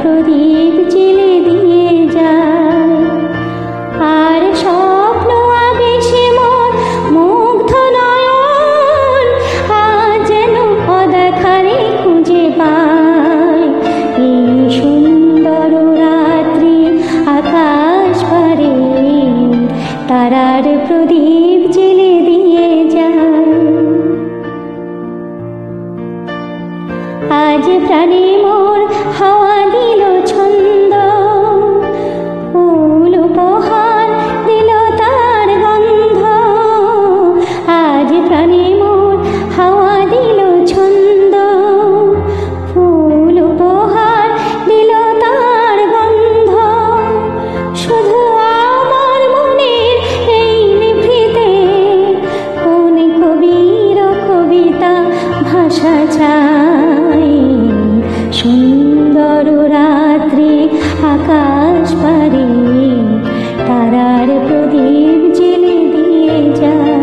প্রদীপ জেলে দিয়ে যায়। আর স্বপ্ন আবেশে মোর মুগ্ধ নয়ন আজ যেন অদেখারে খুঁজে পায়। এই সুন্দর রাত্রি আকাশ পারে তারার প্রদীপ জেলে দিয়ে যায়। আজ প্রাণে মোর হাওয়া দিল ছন্দ, ফুল উপহার দিল তার গন্ধ। আজ প্রাণে মোর হাওয়া দিল ছন্দ, ফুল উপহার দিল তার গন্ধ। শুধু আমার মনের এই নিভৃতে কোন কবির কবিতা ভাষা চাই। সুন্দর রাত্রি আকাশ পারে তারার প্রদীপ জেলে দিয়ে যায়।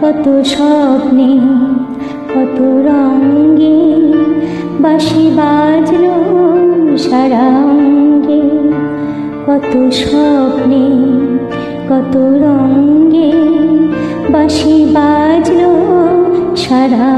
কত স্বপ্নে কত রঙে বাঁশি বাজলো সারা অঙ্গে। কত স্বপ্নে কত রঙে বাঁশি বাজলো সারা